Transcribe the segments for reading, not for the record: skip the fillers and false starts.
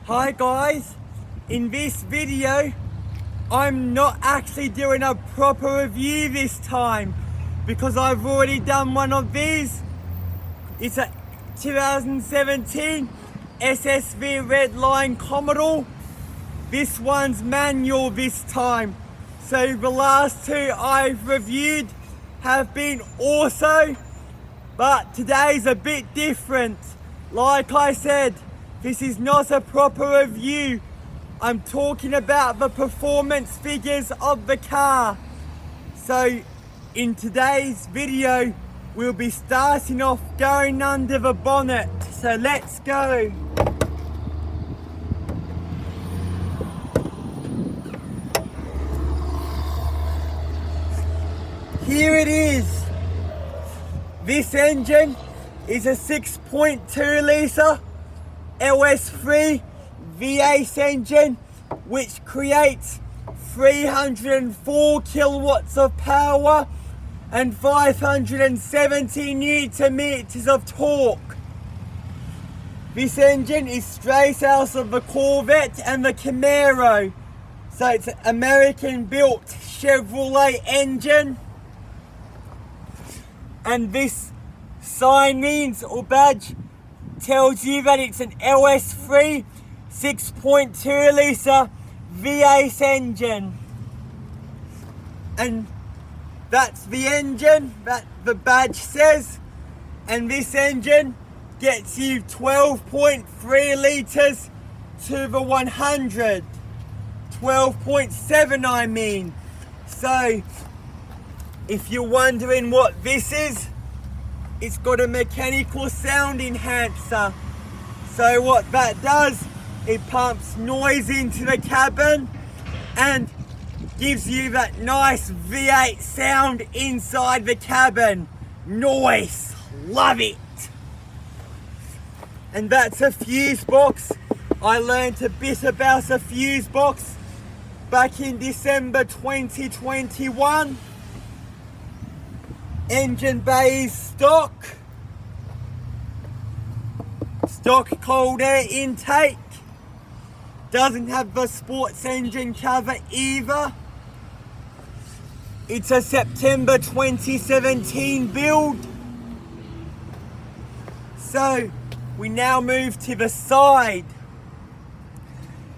Hi guys, in this video I'm not actually doing a proper review this time because I've already done one of these. It's a 2017 SSV Red Line Commodore. This one's manual this time. So the last two I've reviewed have been also, but today's a bit different. Like I said, this is not a proper review. I'm talking about the performance figures of the car. So in today's video, we'll be starting off going under the bonnet. So let's go. Here it is. This engine is a 6.2 litre LS3 V8 engine, which creates 304 kilowatts of power and 570 newton meters of torque. This engine is straight out of the Corvette and the Camaro. So it's an American built Chevrolet engine. And this sign means, or badge, tells you that it's an LS3 6.2 litre V8 engine. And that's the engine that the badge says. And this engine gets you 12.3 litres to the 100. 12.7 I mean. So if you're wondering what this is, it's got a mechanical sound enhancer. So what that does, it pumps noise into the cabin and gives you that nice V8 sound inside the cabin. Noise, love it. And that's a fuse box. I learned a bit about a fuse box back in December 2021. Engine bay is stock cold air intake. Doesn't have the sports engine cover either. It's a September 2017 build. So we now move to the side.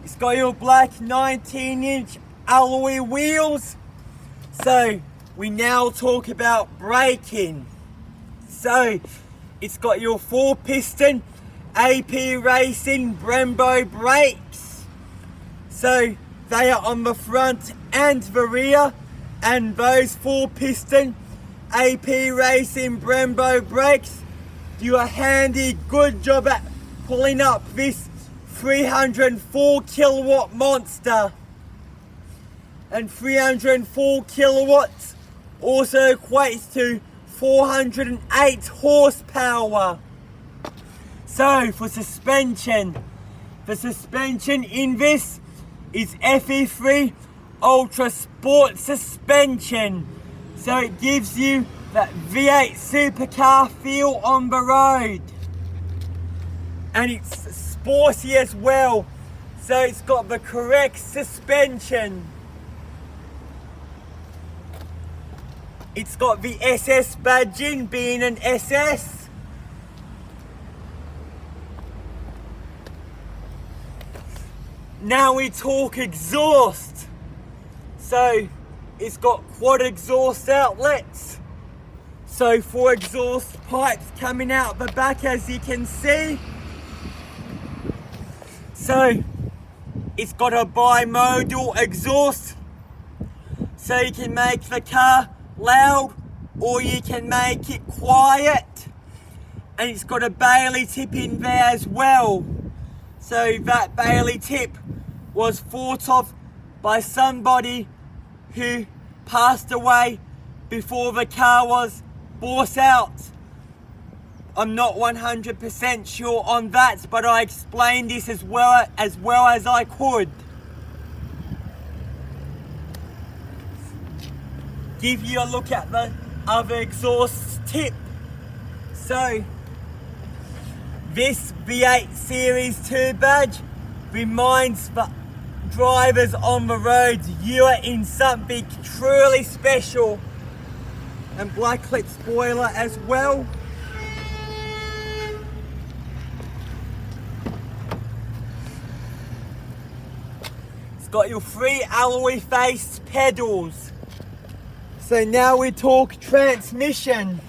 It's got your black 19-inch alloy wheels. So we now talk about braking. So it's got your 4-piston AP Racing Brembo brakes. So they are on the front and the rear, and those 4-piston AP Racing Brembo brakes do a handy good job at pulling up this 304 kilowatt monster. And 304 kilowatts also equates to 408 horsepower. So for suspension, the suspension in this is FE3 Ultra Sport suspension. So it gives you that V8 supercar feel on the road. And it's sporty as well. So it's got the correct suspension. It's got the SS badging, being an SS. Now we talk exhaust. So it's got quad exhaust outlets. So 4 exhaust pipes coming out the back, as you can see. So it's got a bimodal exhaust. So you can make the car loud or you can make it quiet. And it's got a Bailey tip in there as well. So that Bailey tip was thought of by somebody who passed away before the car was bought out. I'm not 100% sure on that, but I explained this as well as I could. Give you a look at the other exhaust tip. So this V8 Series 2 badge reminds the drivers on the roads you are in something truly special. And black clip spoiler as well. It's got your 3 alloy faced pedals. So now we talk transmission.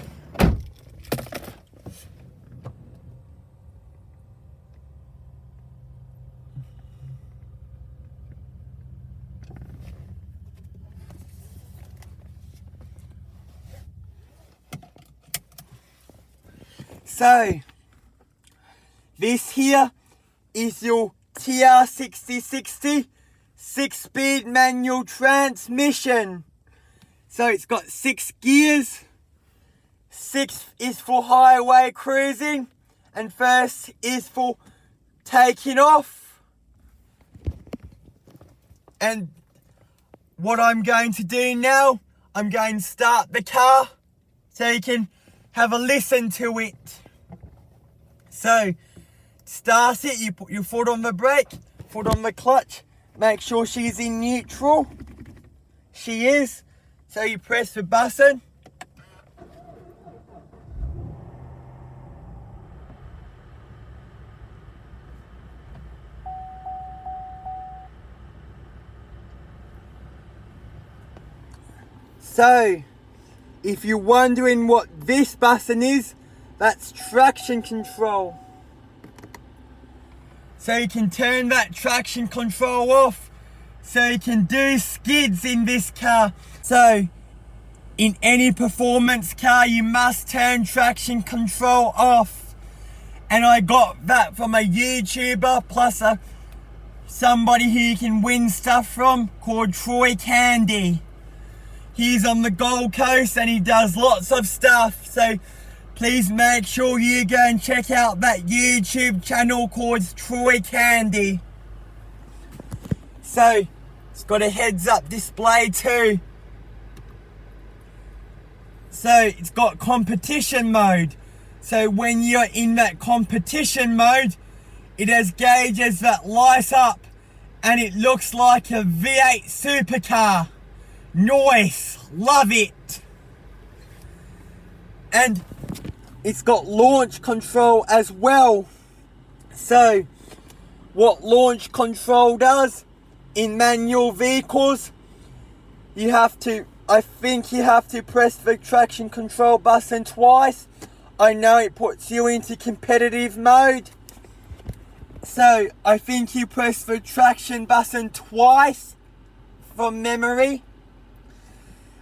So, this here is your TR6060 6-speed manual transmission. So it's got 6 gears, 6 is for highway cruising, and first is for taking off. And what I'm going to do now, I'm going to start the car so you can have a listen to it. So, start it, you put your foot on the brake, foot on the clutch, make sure she's in neutral. She is. So you press the button. So, if you're wondering what this button is, that's traction control. So you can turn that traction control off so you can do skids in this car. So in any performance car you must turn traction control off. And I got that from a YouTuber plus somebody who you can win stuff from called Troy Candy. He's on the Gold Coast and he does lots of stuff. So please make sure you go and check out that YouTube channel called Troy Candy. So, it's got a heads-up display too. So, it's got competition mode. So, when you're in that competition mode, it has gauges that light up and it looks like a V8 supercar. Nice, love it. And it's got launch control as well. So, what launch control does in manual vehicles, I think you have to press the traction control button twice. I know it puts you into competitive mode. So, I think you press the traction button twice from memory.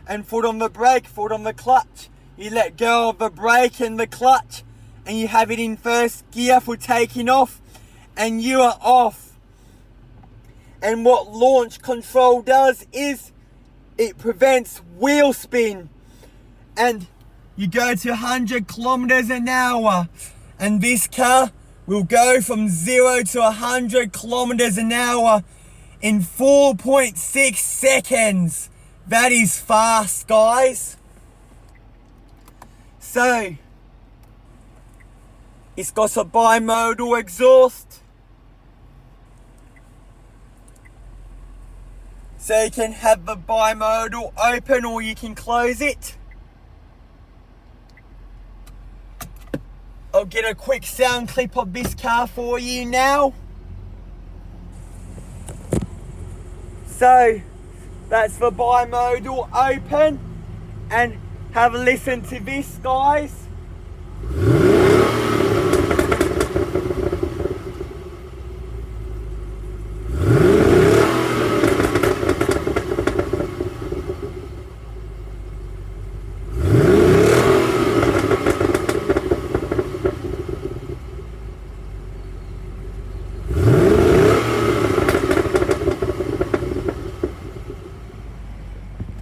And foot on the brake, foot on the clutch. You let go of the brake and the clutch and you have it in first gear for taking off and you are off. And what launch control does is it prevents wheel spin. And you go to 100 kilometers an hour and this car will go from 0 to 100 kilometers an hour in 4.6 seconds. That is fast, guys. So, it's got a bimodal exhaust. So you can have the bimodal open or you can close it. I'll get a quick sound clip of this car for you now. So, that's the bimodal open. And have a listen to this, guys.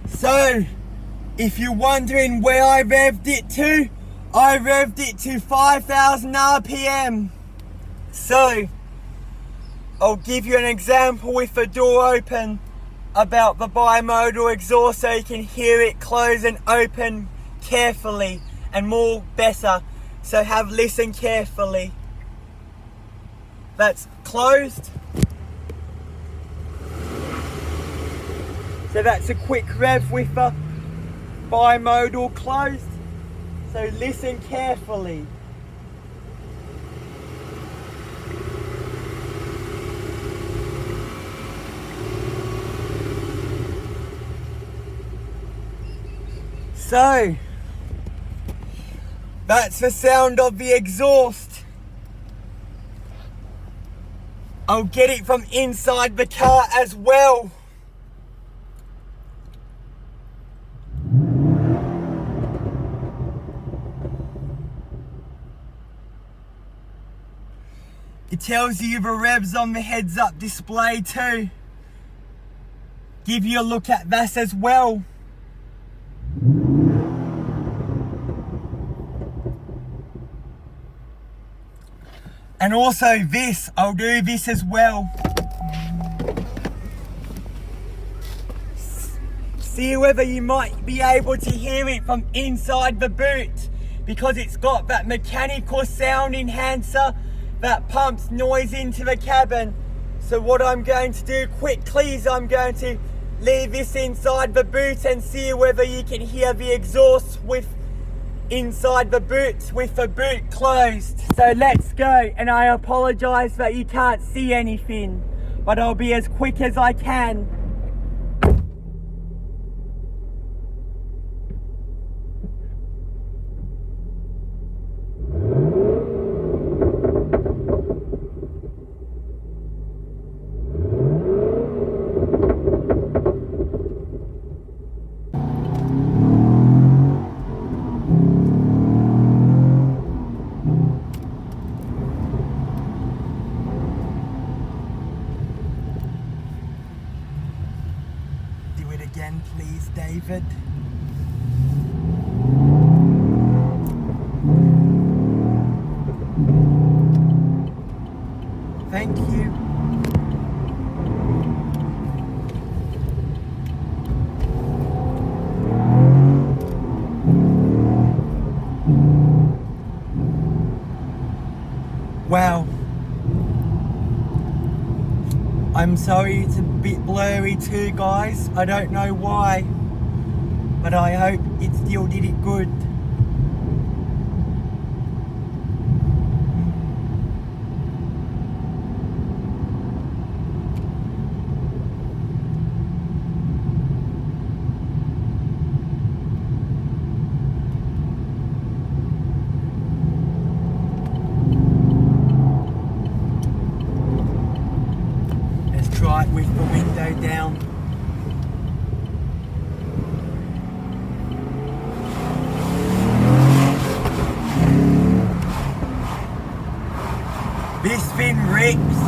So, if you're wondering where I revved it to, I revved it to 5,000 RPM. So, I'll give you an example with the door open about the bimodal exhaust so you can hear it close and open carefully and more better. So listen carefully. That's closed. So that's a quick rev with the bimodal closed. So listen carefully. So that's the sound of the exhaust. I'll get it from inside the car as well. It tells you the revs on the heads-up display too. Give you a look at that as well. And also this, I'll do this as well. See whether you might be able to hear it from inside the boot, because it's got that mechanical sound enhancer that pumps noise into the cabin. So what I'm going to do quickly is I'm going to leave this inside the boot and see whether you can hear the exhaust with inside the boot with the boot closed. So let's go, and I apologize that you can't see anything, but I'll be as quick as I can. Again, please, David. Thank you. Wow. I'm sorry it's a bit blurry too, guys. I don't know why, but I hope it still did it good. Right with the window down. This thing rips.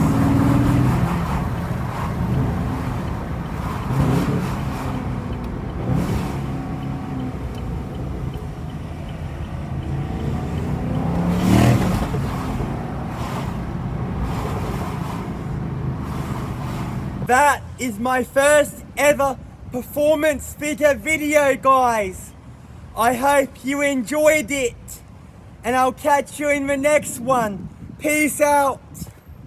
That is my first ever performance figure video, guys. I hope you enjoyed it, and I'll catch you in the next one. Peace out.